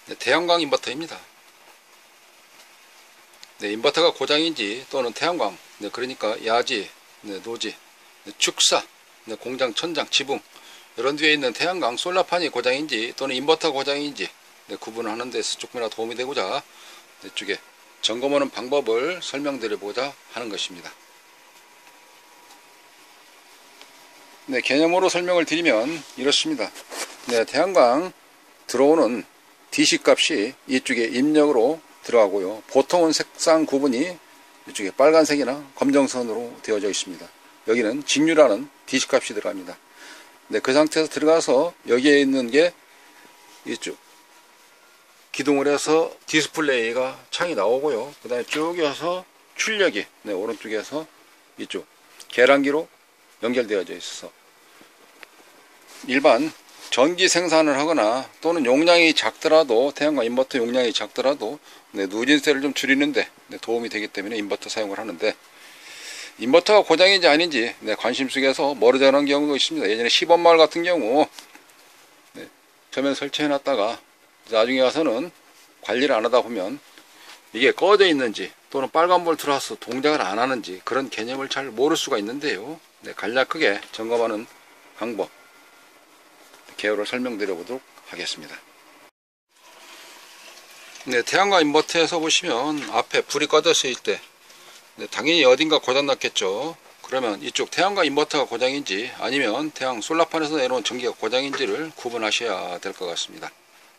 네, 태양광 인버터입니다. 네, 인버터가 고장인지 또는 태양광, 네, 그러니까 야지, 네, 노지, 네, 축사, 네, 공장 천장, 지붕 이런 뒤에 있는 태양광 솔라판이 고장인지 또는 인버터 고장인지 네, 구분하는 데서 조금이라도 도움이 되고자 이쪽에 점검하는 방법을 설명드려보고자 하는 것입니다. 네, 개념으로 설명을 드리면 이렇습니다. 네, 태양광 들어오는 DC 값이 이쪽에 입력으로 들어가고요. 보통은 색상 구분이 이쪽에 빨간색이나 검정선으로 되어져 있습니다. 여기는 직류라는 DC 값이 들어갑니다. 네, 그 상태에서 들어가서 여기에 있는 게 이쪽 기동을 해서 디스플레이가 창이 나오고요. 그 다음에 쭉 이어서 출력이 네, 오른쪽에서 이쪽 계량기로 연결되어져 있어서 일반 전기 생산을 하거나 또는 용량이 작더라도 태양광 인버터 용량이 작더라도 네, 누진세를 좀 줄이는데 네, 도움이 되기 때문에 인버터 사용을 하는데 인버터가 고장인지 아닌지 네, 관심 속에서 모르자는 경우도 있습니다. 예전에 시범마을 같은 경우 네, 처음에 설치해 놨다가 나중에 가서는 관리를 안 하다 보면 이게 꺼져 있는지 또는 빨간불 들어와서 동작을 안 하는지 그런 개념을 잘 모를 수가 있는데요. 네, 간략하게 점검하는 방법 개요를 설명드려 보도록 하겠습니다. 네, 태양광 인버터에서 보시면 앞에 불이 꺼졌을 때 네, 당연히 어딘가 고장 났겠죠. 그러면 이쪽 태양광 인버터가 고장인지 아니면 태양 솔라판에서 내려온 전기가 고장인지를 구분하셔야 될 것 같습니다.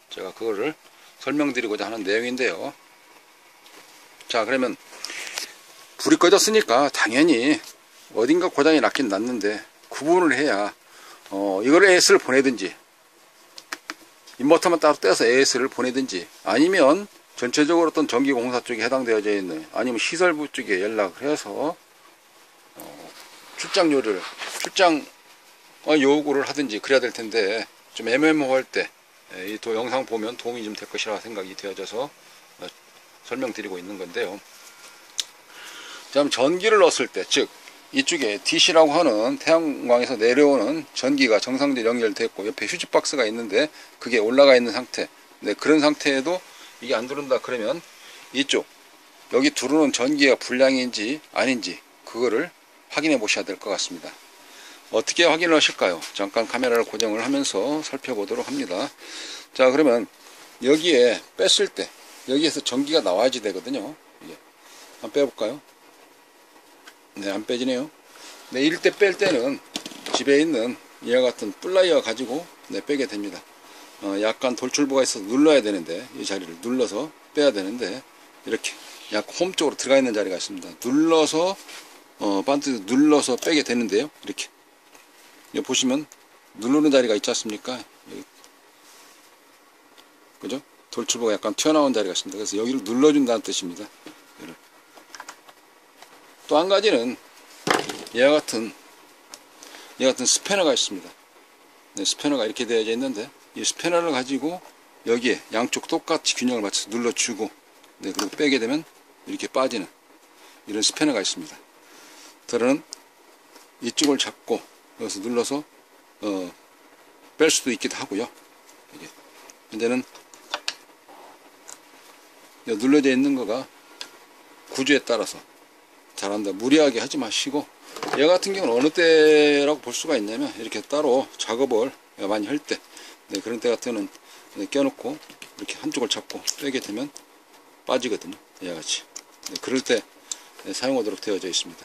제가 그거를 설명드리고자 하는 내용인데요. 자, 그러면 불이 꺼졌으니까 당연히 어딘가 고장이 났긴 났는데 구분을 해야 이걸 AS를 보내든지 인버터만 따로 떼서 AS를 보내든지 아니면 전체적으로 어떤 전기공사 쪽에 해당되어져 있는 아니면 시설부 쪽에 연락을 해서 출장 요구를 하든지 그래야 될 텐데 좀 애매모호할 때 이 영상 보면 도움이 좀 될 것이라 생각이 되어져서 설명드리고 있는 건데요. 자, 전기를 넣었을 때, 즉 이쪽에 DC라고 하는 태양광에서 내려오는 전기가 정상적으로 연결됐고 옆에 휴지박스가 있는데 그게 올라가 있는 상태, 네, 그런 상태에도 이게 안 들어온다 그러면 이쪽 여기 들어오는 전기가 불량인지 아닌지 그거를 확인해 보셔야 될 것 같습니다. 어떻게 확인을 하실까요? 잠깐 카메라를 고정을 하면서 살펴보도록 합니다. 자, 그러면 여기에 뺐을 때 여기에서 전기가 나와야지 되거든요. 이게. 한번 빼볼까요? 네, 안 빼지네요. 네, 이럴 때 뺄 때는 집에 있는 이와 같은 플라이어 가지고 네, 빼게 됩니다. 약간 돌출부가 있어서 눌러야 되는데 이 자리를 눌러서 빼야 되는데 이렇게 약 홈 쪽으로 들어가 있는 자리가 있습니다. 눌러서 반드시 눌러서 빼게 되는데요. 이렇게 여기 보시면 누르는 자리가 있지 않습니까? 여기. 그죠? 돌출부가 약간 튀어나온 자리가 있습니다. 그래서 여기를 눌러준다는 뜻입니다. 또 한 가지는 얘와 같은 스패너가 있습니다. 네, 스패너가 이렇게 되어져 있는데 이 스패너를 가지고 여기에 양쪽 똑같이 균형을 맞춰서 눌러주고 네, 그리고 빼게 되면 이렇게 빠지는 이런 스패너가 있습니다. 저는 이쪽을 잡고 여기서 눌러서 뺄 수도 있기도 하고요. 이게. 이제는 눌러져 있는 거가 구조에 따라서 잘한다. 무리하게 하지 마시고 얘 같은 경우는 어느 때라고 볼 수가 있냐면 이렇게 따로 작업을 많이 할 때 네, 그런 때 같은 경우는 껴놓고 이렇게 한쪽을 잡고 빼게 되면 빠지거든요. 얘같이 네, 그럴 때 사용하도록 되어져 있습니다.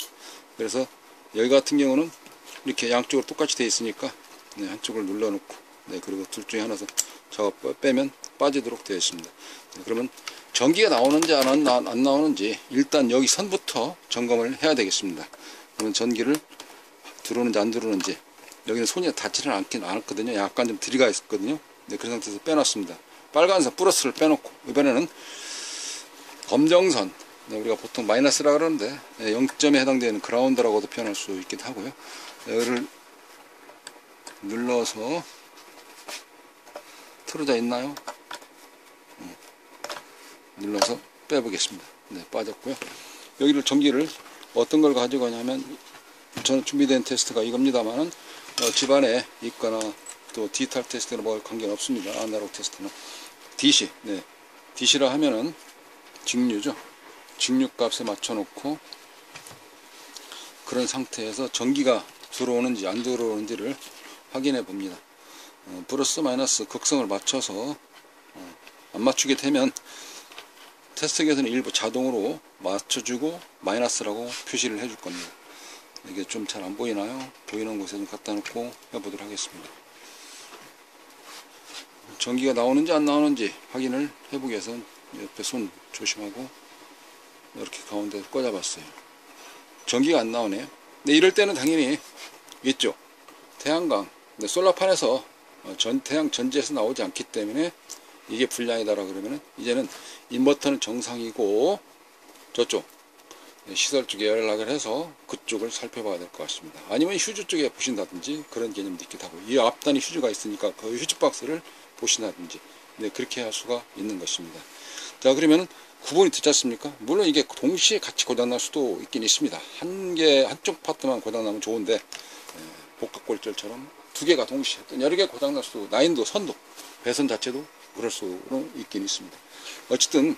그래서 여기 같은 경우는 이렇게 양쪽으로 똑같이 되어 있으니까 네, 한쪽을 눌러놓고 네, 그리고 둘 중에 하나서 작업 빼면 빠지도록 되어 있습니다. 네, 그러면 전기가 나오는지 안 나오는지 일단 여기 선부터 점검을 해야 되겠습니다. 그러면 전기를 들어오는지 안 들어오는지 여기는 손이 닿지는 않았거든요. 약간 좀 들이가 있었거든요. 네, 그런 상태에서 빼놨습니다. 빨간선 플러스를 빼놓고 이번에는 검정선 네, 우리가 보통 마이너스라 그러는데 0점에 해당되는 그라운드라고도 표현할 수 있기도 하고요. 여기를 눌러서 틀어져 있나요? 눌러서 빼보겠습니다. 네, 빠졌고요. 여기를 전기를 어떤 걸 가지고 가냐면 저는 준비된 테스트가 이겁니다만은 집안에 있거나 또 디지털 테스트는 뭐 관계는 없습니다. 아날로그 테스트는 DC, 네, DC라 하면은 직류죠. 직류 값에 맞춰 놓고 그런 상태에서 전기가 들어오는지 안 들어오는지를 확인해 봅니다. 플러스 마이너스 극성을 맞춰서 안 맞추게 되면 테스트기에서는 일부 자동으로 맞춰주고 마이너스라고 표시를 해줄 겁니다. 이게 좀 잘 안 보이나요? 보이는 곳에 좀 갖다 놓고 해보도록 하겠습니다. 전기가 나오는지 안 나오는지 확인을 해보기 위해서 옆에 손 조심하고 이렇게 가운데 꽂아봤어요. 전기가 안 나오네요. 근데 이럴 때는 당연히 있죠. 태양광, 솔라판에서 태양 전지에서 나오지 않기 때문에 이게 불량이다라 그러면은 이제는 인버터는 정상이고 저쪽 시설 쪽에 연락을 해서 그쪽을 살펴봐야 될 것 같습니다. 아니면 휴즈 쪽에 보신다든지 그런 개념도 있기도 하고, 이 앞단이 휴즈가 있으니까 그 휴즈 박스를 보신다든지, 네, 그렇게 할 수가 있는 것입니다. 자, 그러면 구분이 되지 않습니까? 물론 이게 동시에 같이 고장날 수도 있긴 있습니다. 한쪽 파트만 고장나면 좋은데, 복합골절처럼 두 개가 동시에, 여러 개 고장날 수도, 라인도, 선도, 배선 자체도 그럴 수는 있긴 있습니다. 어쨌든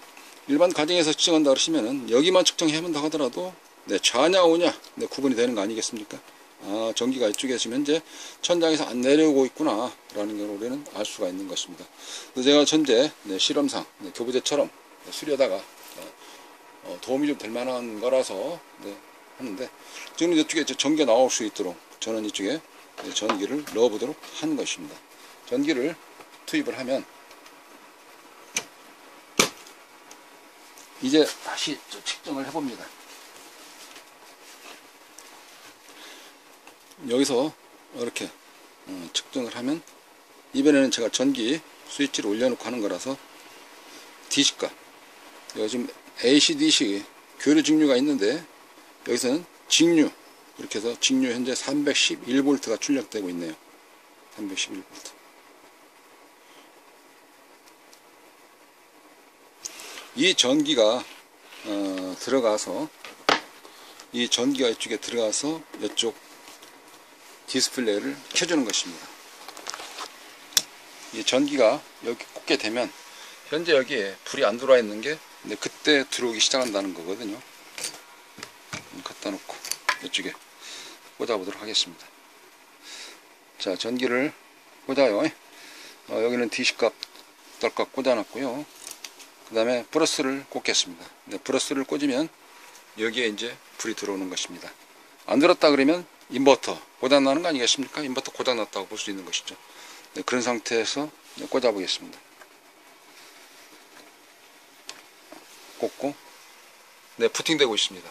일반 가정에서 측정한다 그러시면은 여기만 측정해본다 하더라도 네, 좌냐 우냐 네, 구분이 되는 거 아니겠습니까? 아, 전기가 이쪽에 지금 현재 천장에서 안 내려오고 있구나 라는 걸 우리는 알 수가 있는 것입니다. 그래서 제가 현재 네, 실험상 네, 교부제처럼 네, 수리하다가 도움이 좀 될 만한 거라서 네, 하는데, 지금 이쪽에 전기가 나올 수 있도록 저는 이쪽에 네, 전기를 넣어 보도록 하는 것입니다. 전기를 투입을 하면 이제 다시 측정을 해봅니다. 여기서 이렇게 측정을 하면, 이번에는 제가 전기 스위치를 올려놓고 하는 거라서 DC값, 여기 지금 AC, DC 교류 직류가 있는데 여기서는 직류, 이렇게 해서 직류 현재 311V가 출력되고 있네요. 311V. 이 전기가 들어가서, 이 전기가 이쪽에 들어가서 이쪽 디스플레이를 켜주는 것입니다. 이 전기가 여기 꽂게 되면 현재 여기에 불이 안 들어와 있는 게 그때 들어오기 시작한다는 거거든요. 갖다 놓고 이쪽에 꽂아 보도록 하겠습니다. 자, 전기를 꽂아요. 여기는 DC값 떨값 꽂아 놨고요. 그 다음에 플러스를 꽂겠습니다. 네, 플러스를 꽂으면 여기에 이제 불이 들어오는 것입니다. 안 들었다 그러면 인버터 고장나는 거 아니겠습니까? 인버터 고장났다고 볼 수 있는 것이죠. 네, 그런 상태에서 꽂아 보겠습니다. 꽂고, 네, 부팅되고 있습니다.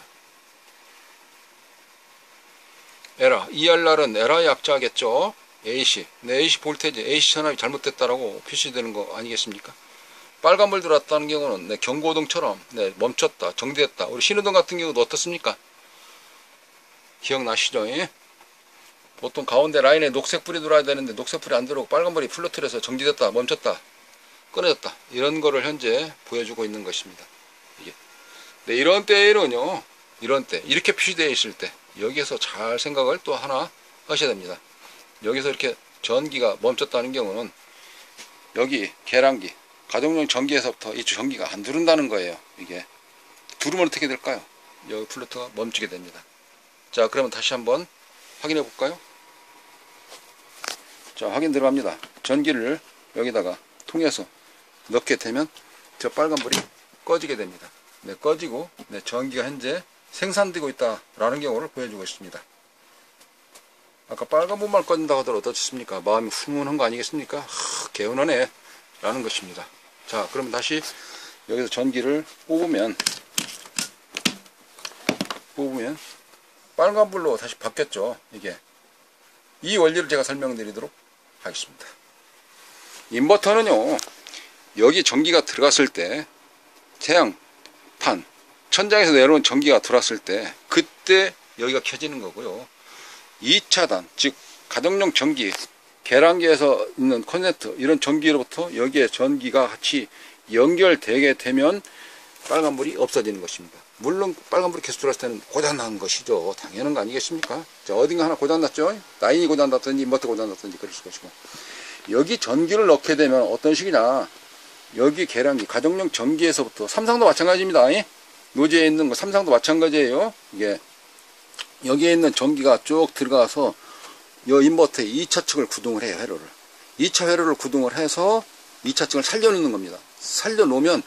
에라, ERR은 에라의 약자겠죠. AC, 네, AC 볼테이지, AC 전압이 잘못됐다라고 표시되는 거 아니겠습니까? 빨간불 들어왔다는 경우는 네, 경고등처럼 네, 멈췄다, 정지했다. 우리 신호등 같은 경우도 어떻습니까? 기억나시죠? 예? 보통 가운데 라인에 녹색불이 들어와야 되는데 녹색불이 안 들어오고 빨간불이 플러트에서 정지됐다, 멈췄다, 끊어졌다, 이런 거를 현재 보여주고 있는 것입니다. 이게. 네, 이런 때에는요, 이런 때 이렇게 표시되어 있을 때 여기에서 잘 생각을 또 하나 하셔야 됩니다. 여기서 이렇게 전기가 멈췄다는 경우는 여기 계량기, 가정용 전기에서부터 이 전기가 안 들어온다는 거예요. 이게 들으면 어떻게 될까요? 여기 플러트가 멈추게 됩니다. 자, 그러면 다시 한번 확인해 볼까요? 자, 확인 들어갑니다. 전기를 여기다가 통해서 넣게 되면 저 빨간불이 꺼지게 됩니다. 네, 꺼지고 네, 전기가 현재 생산되고 있다라는 경우를 보여주고 있습니다. 아까 빨간불만 꺼진다고 하더라도 어떻습니까? 마음이 훈훈한 거 아니겠습니까? 개운하네 라는 것입니다. 자, 그러면 다시 여기서 전기를 뽑으면 빨간불로 다시 바뀌었죠. 이게 이 원리를 제가 설명드리도록 하겠습니다. 인버터는요, 여기 전기가 들어갔을 때, 태양판 천장에서 내려온 전기가 들어왔을 때 그때 여기가 켜지는 거고요. 2차단, 즉 가정용 전기, 계량기에서 있는 콘센트, 이런 전기로부터 여기에 전기가 같이 연결되게 되면 빨간불이 없어지는 것입니다. 물론 빨간불이 계속 들어왔을 때는 고장난 것이죠. 당연한 거 아니겠습니까? 자, 어딘가 하나 고장났죠. 라인이 고장났든지 인버터 고장났든지 그럴 수가 있고, 여기 전기를 넣게 되면 어떤 식이냐, 여기 계량기, 가정용 전기에서부터, 삼성도 마찬가지입니다. 노지에 있는 거 삼성도 마찬가지예요. 이게 여기에 있는 전기가 쭉 들어가서 이 인버터에 2차 측을 구동을 해요. 회로를 2차 회로를 구동을 해서 2차 측을 살려놓는 겁니다. 살려놓으면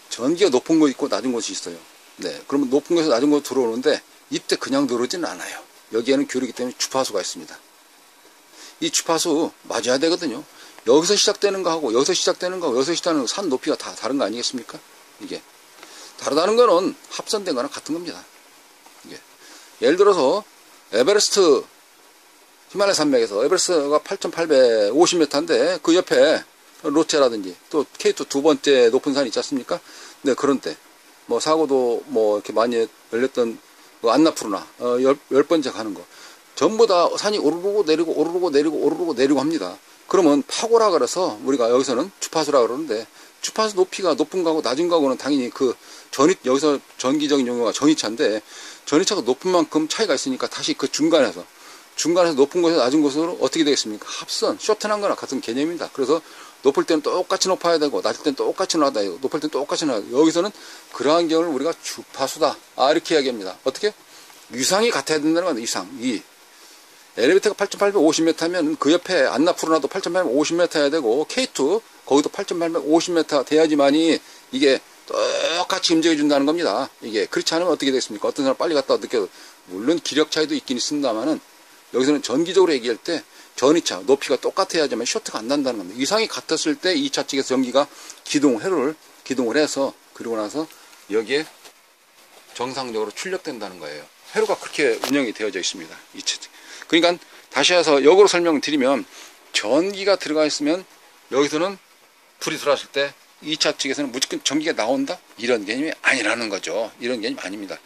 전기가 높은 거 있고 낮은 곳이 있어요. 네, 그러면 높은 곳에서 낮은 곳으로 들어오는데 이때 그냥 들어오지는 않아요. 여기에는 교류기 때문에 주파수가 있습니다. 이 주파수 맞아야 되거든요. 여기서 시작되는 거하고 여기서 시작되는 거하고 여기서 시작되는 거 산 높이가 다 다른 거 아니겠습니까? 이게 다르다는 거는 합선된 거랑 같은 겁니다. 이게 예를 들어서 에베레스트 히말라야 산맥에서 에베레스트가 8,850m인데 그 옆에 로체라든지 또 K2 두 번째 높은 산이 있지 않습니까? 네, 그런 때 뭐 사고도 뭐 이렇게 많이 열렸던 그 안나푸르나 열 번째 가는 거 전부 다 산이 오르르고 내리고 오르르고 내리고 오르르고 내리고 합니다. 그러면 파고라 그래서 우리가 여기서는 주파수라 그러는데 주파수 높이가 높은 거하고 낮은 거하고는 당연히 그 여기서 전기적인 용어가 전위차인데 전위차가 높은 만큼 차이가 있으니까 다시 그 중간에서 높은 곳에서 낮은 곳으로 어떻게 되겠습니까? 합선, 쇼트난 거나 같은 개념입니다. 그래서 높을 때는 똑같이 높아야 되고 낮을 때는 똑같이 높아야 되고 높을 때는 똑같이 높아야 되고 여기서는 그러한 경우를 우리가 주파수다. 이렇게 이야기합니다. 어떻게? 위상이 같아야 된다는 겁니다. 위상. 엘리베이터가 8,850m면 그 옆에 안나푸르나도 8,850m 해야 되고 K2 거기도 8,850m 돼야지만이 이게 똑같이 움직여준다는 겁니다. 이게 그렇지 않으면 어떻게 되겠습니까? 어떤 사람 빨리 갔다 느껴도 물론 기력 차이도 있긴 있습니다만은 여기서는 전기적으로 얘기할 때 전위차 높이가 똑같아야지만 쇼트가 안 난다는 겁니다. 위상이 같았을 때 2차 측에서 전기가 회로를 기동을 해서 그리고 나서 여기에 정상적으로 출력된다는 거예요. 회로가 그렇게 운영이 되어져 있습니다. 2차 측. 그러니까 다시 해서 역으로 설명을 드리면 전기가 들어가 있으면 여기서는 불이 들어왔을 때 2차 측에서는 무조건 전기가 나온다? 이런 개념이 아니라는 거죠. 이런 개념이 아닙니다.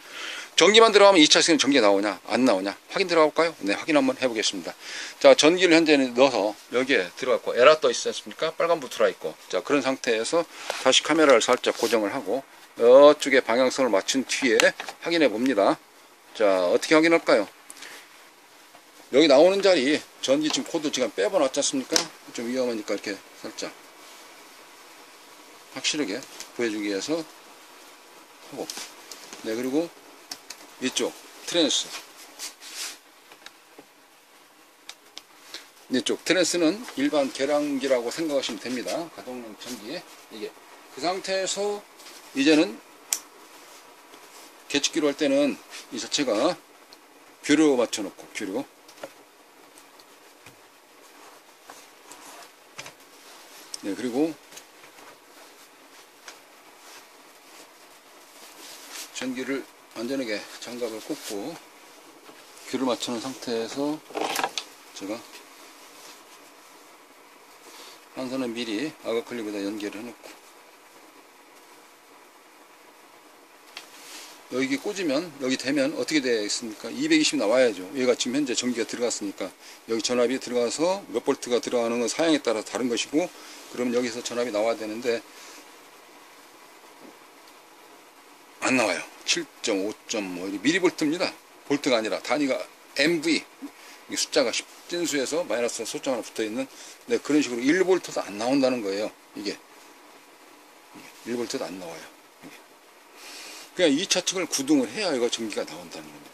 전기만 들어가면 2차 측에는 전기가 나오냐 안 나오냐 확인 들어가 볼까요? 네, 확인 한번 해보겠습니다. 자, 전기를 현재는 넣어서 여기에 들어갔고 에라 떠 있지 않습니까? 빨간불 들어와 있고 자, 그런 상태에서 다시 카메라를 살짝 고정을 하고 이쪽에 방향성을 맞춘 뒤에 확인해 봅니다. 자, 어떻게 확인할까요? 여기 나오는 자리 전기 지금 코드 지금 빼버놨지 않습니까? 좀 위험하니까 이렇게 살짝 확실하게 보여주기 위해서 하고 네, 그리고 이쪽 트랜스 이쪽 트랜스는 일반 계량기라고 생각하시면 됩니다. 가동용 전기 이게 그 상태에서 이제는 계측기로 할 때는 이 자체가 교류 맞춰 놓고 교류 네, 그리고 전기를 안전하게 장갑을 꽂고 귤을 맞추는 상태에서 제가 한선은 미리 아가클립에다 연결을 해놓고 여기 꽂으면 여기 되면 어떻게 되어 있습니까? 220 나와야죠. 얘가 지금 현재 전기가 들어갔으니까 여기 전압이 들어가서 몇 볼트가 들어가는 건 사양에 따라 다른 것이고 그럼 여기서 전압이 나와야 되는데 안 나와요. 7.5. 뭐 미리볼트입니다. 볼트가 아니라 단위가 MV 숫자가 10진수에서 마이너스 소점 하나 붙어있는 네, 그런 식으로 1볼트도 안 나온다는 거예요. 이게 1볼트도 안 나와요. 그냥 2차 측을 구동을 해야 이거 전기가 나온다는 겁니다.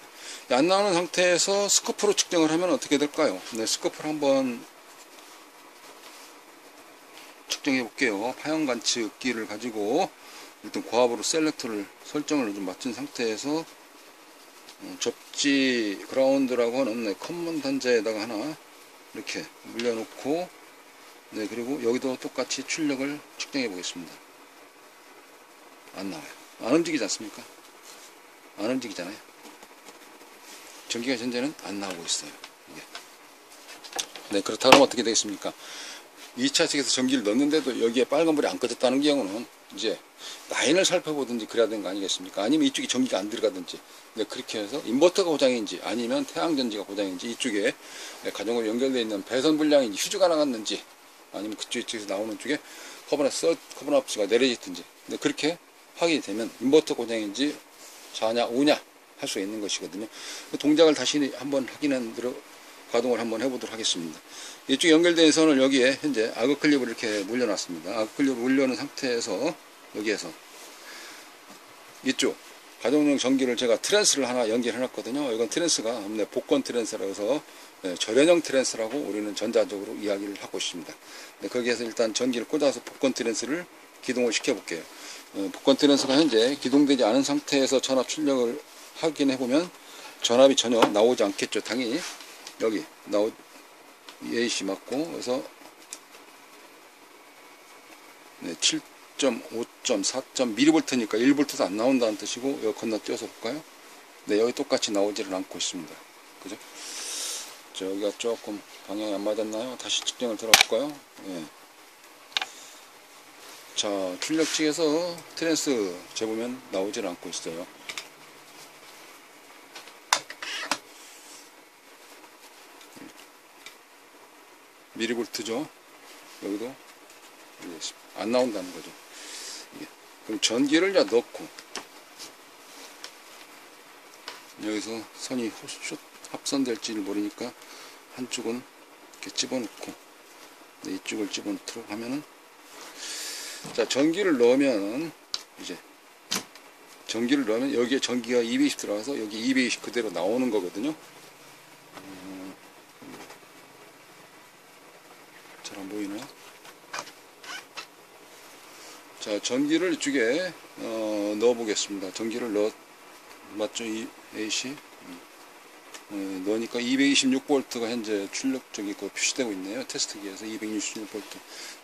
안 나오는 상태에서 스코프로 측정을 하면 어떻게 될까요? 네, 스코프를 한번 측정해 볼게요. 파형 관측기를 가지고 일단 고압으로 셀렉터를 설정을 좀 맞춘 상태에서 접지 그라운드라고 하는 컨먼 단자에다가 하나 이렇게 물려놓고 네, 그리고 여기도 똑같이 출력을 측정해 보겠습니다. 안 나와요. 안 움직이지 않습니까? 안 움직이잖아요. 전기가 현재는 안 나오고 있어요. 이게. 네, 그렇다면 어떻게 되겠습니까? 2차 측에서 전기를 넣는데도 여기에 빨간불이 안 꺼졌다는 경우는 이제 라인을 살펴보든지 그래야 되는 거 아니겠습니까? 아니면 이쪽에 전기가 안 들어가든지 네, 그렇게 해서 인버터가 고장인지 아니면 태양전지가 고장인지 이쪽에 가정으로 연결되어 있는 배선 불량인지 휴지가 나갔는지 아니면 그쪽에서 나오는 쪽에 커버너프가 내려졌든지 네, 그렇게 확인이 되면 인버터 고장인지 좌냐 우냐 할 수 있는 것이거든요. 동작을 다시 한번 가동을 한번 해보도록 하겠습니다. 이쪽 연결된 선을 여기에 현재 아그 클립을 이렇게 물려놨습니다. 아그 클립을 물려놓은 상태에서 여기에서 이쪽 가정용 전기를 제가 트랜스를 하나 연결해 놨거든요. 이건 트랜스가 복권 트랜스라고 해서 절연형 트랜스라고 우리는 전자적으로 이야기를 하고 있습니다. 거기에서 일단 전기를 꽂아서 복권 트랜스를 기동을 시켜 볼게요. 복권 트랜스가 현재 기동되지 않은 상태에서 전압 출력을 확인해 보면 전압이 전혀 나오지 않겠죠. 당연히 여기 AC 맞고 그래서 7.5.4.mV니까 1V도 안 나온다는 뜻이고, 여기 건너뛰어서 볼까요? 네, 여기 똑같이 나오지를 않고 있습니다. 그죠? 여기가 조금 방향이 안 맞았나요? 다시 측정을 들어볼까요? 네. 자, 출력직에서 트랜스 재보면 나오질 않고 있어요. 미리볼트죠. 여기도 안 나온다는 거죠. 그럼 전기를 넣고 여기서 선이 합선될지를 모르니까 한쪽은 이렇게 집어넣고 이쪽을 집어넣도록 하면은, 자, 전기를 넣으면 여기에 전기가 220 들어가서 여기 220 그대로 나오는 거거든요. 잘 안 보이나요? 자, 전기를 이쪽에 넣어 보겠습니다. 전기를 맞죠? 이 AC 넣으니까 226V가 현재 출력적이 표시되고 있네요. 테스트기에서 226V.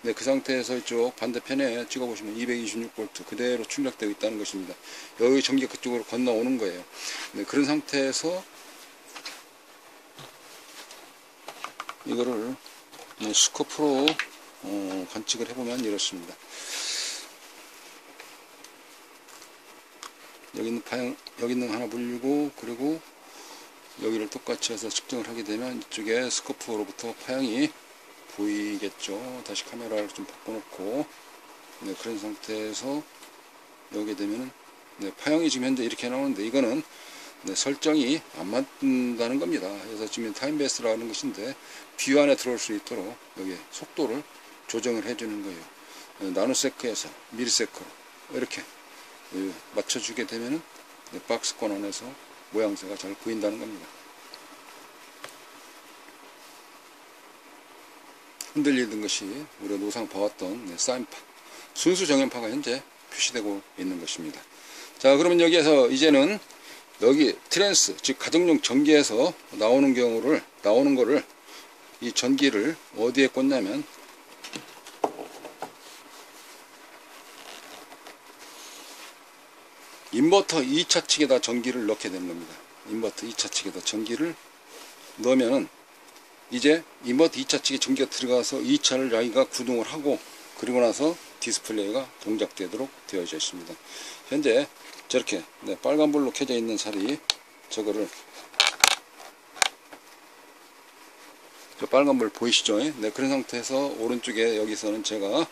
네, 그 상태에서 이쪽 반대편에 찍어 보시면 226V 그대로 출력되고 있다는 것입니다. 여기 전기가 그쪽으로 건너오는 거예요. 네, 그런 상태에서 이거를 스코프로 관측을 해보면 이렇습니다. 여기 있는 거 하나 물리고, 그리고 여기를 똑같이 해서 측정을 하게 되면 이쪽에 스코프로부터 파형이 보이겠죠. 다시 카메라를 좀 바꿔놓고, 네, 그런 상태에서 여기 되면은, 네, 파형이 지금 현재 이렇게 나오는데 이거는 설정이 안 맞는다는 겁니다. 그래서 지금 타임베이스라는 것인데 뷰 안에 들어올 수 있도록 여기 속도를 조정을 해주는 거예요. 나노세크에서 미리세크로 이렇게 맞춰주게 되면은 박스권 안에서 모양새가 잘 보인다는 겁니다. 흔들리던 것이 우리가 노상 봐왔던 사인파, 순수 정연파가 현재 표시되고 있는 것입니다. 자, 그러면 여기에서 이제는 여기 트랜스, 즉 가정용 전기에서 나오는 거를 이 전기를 어디에 꽂냐면 인버터 2차 측에다 전기를 넣게 되는 겁니다. 인버터 2차 측에다 전기를 넣으면은 이제 인버터 2차 측에 전기가 들어가서 2차를 여기가 구동을 하고, 그리고 나서 디스플레이가 동작되도록 되어져 있습니다. 현재 저렇게 빨간불로 켜져 있는 살이 저거를, 저 빨간불 보이시죠? 네, 그런 상태에서 오른쪽에 여기서는 제가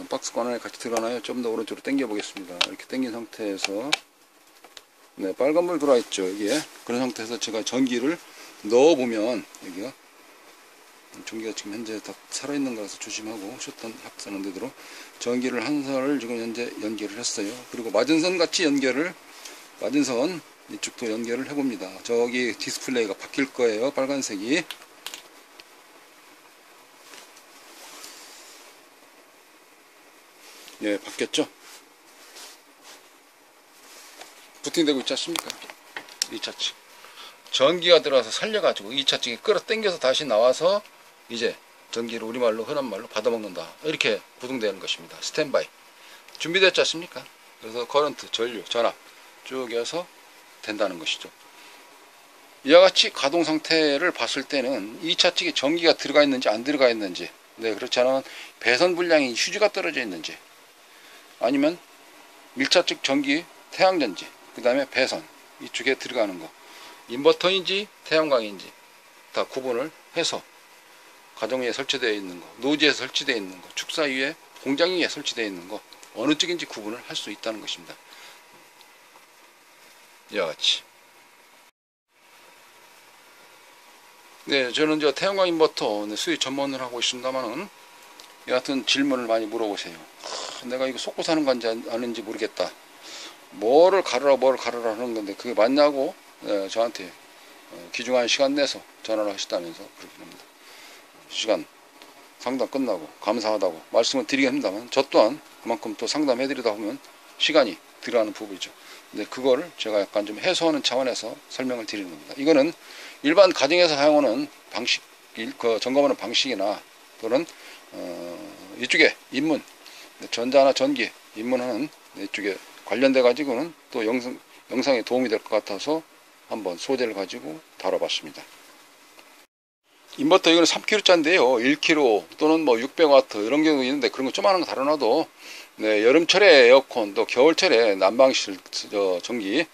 박스권 안에 같이 들어가나요? 좀 더 오른쪽으로 당겨 보겠습니다. 이렇게 당긴 상태에서 네, 빨간불 들어와 있죠, 여기에. 그런 상태에서 제가 전기를 넣어 보면 여기가 전기가 지금 현재 다 살아있는 거라서 조심하고 셔터 합선은 되도록 전기를 한 선을 지금 현재 연결을 했어요. 그리고 맞은선 같이 맞은선 이쪽도 연결을 해봅니다. 저기 디스플레이가 바뀔 거예요. 빨간색이. 예, 바뀌었죠? 부팅되고 있지 않습니까? 2차 측. 전기가 들어와서 살려가지고 2차 측이 끌어당겨서 다시 나와서 이제 전기를 우리말로 흔한 말로 받아먹는다. 이렇게 구동되는 것입니다. 스탠바이. 준비됐지 않습니까? 그래서 커런트, 전류, 전압 쭉 이어서 된다는 것이죠. 이와 같이 가동 상태를 봤을 때는 2차 측에 전기가 들어가 있는지 안 들어가 있는지, 네, 그렇지 않으면 배선 분량이 휴지가 떨어져 있는지, 아니면 1차 측 전기 태양전지, 그 다음에 배선 이쪽에 들어가는 거, 인버터인지 태양광인지 다 구분을 해서 가정 위에 설치되어 있는 거, 노지에 설치되어 있는 거, 축사 위에, 공장 위에 설치되어 있는 거, 어느 쪽인지 구분을 할 수 있다는 것입니다. 이와 같이. 네, 저는 저 태양광 인버터 수입 전문을 하고 있습니다만은 여하튼 질문을 많이 물어보세요. 내가 이거 속고 사는 건지 아닌지 모르겠다. 뭐를 가르라 하는 건데 그게 맞냐고 저한테 귀중한 시간 내서 전화를 하시다면서 그렇게 합니다. 시간 상담 끝나고 감사하다고 말씀을 드리긴 합니다만 저 또한 그만큼 또 상담해 드리다 보면 시간이 들어가는 부분이죠. 근데 그거를 제가 약간 좀 해소하는 차원에서 설명을 드리는 겁니다. 이거는 일반 가정에서 사용하는 방식, 점검하는 방식이나 또는 이쪽에 입문, 전자나 전기 입문하는 이쪽에 관련돼 가지고는 또 영상에 도움이 될 것 같아서 한번 소재를 가지고 다뤄봤습니다. 인버터 이거는 3kW짜리인데요. 1kW 또는 뭐 600W 이런 경우 있는데 그런 거 조그마한 거 다뤄놔도 네, 여름철에 에어컨 또 겨울철에 난방실 전기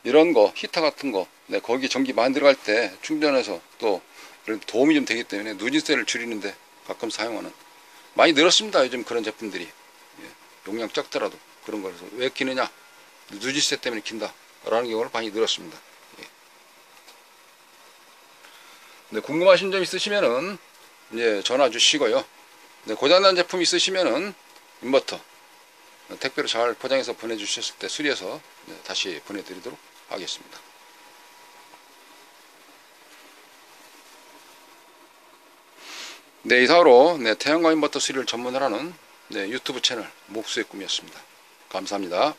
이런 거 히터 같은 거 네, 거기 전기 많이 들어갈 때 충전해서 또 이런 도움이 좀 되기 때문에 누진세를 줄이는데 가끔 사용하는 많이 늘었습니다. 요즘 그런 제품들이 용량 적더라도 그런 거라서 왜 키느냐 누진세 때문에 킨다 라는 경우를 많이 늘었습니다. 네, 궁금하신 점 있으시면은 전화 주시고요. 네, 고장난 제품 있으시면은 인버터 택배로 잘 포장해서 보내주셨을 때 수리해서 다시 보내드리도록 하겠습니다. 네, 이상으로 태양광 인버터 수리를 전문으로 하는 유튜브 채널 몹수의 꿈이었습니다. 감사합니다.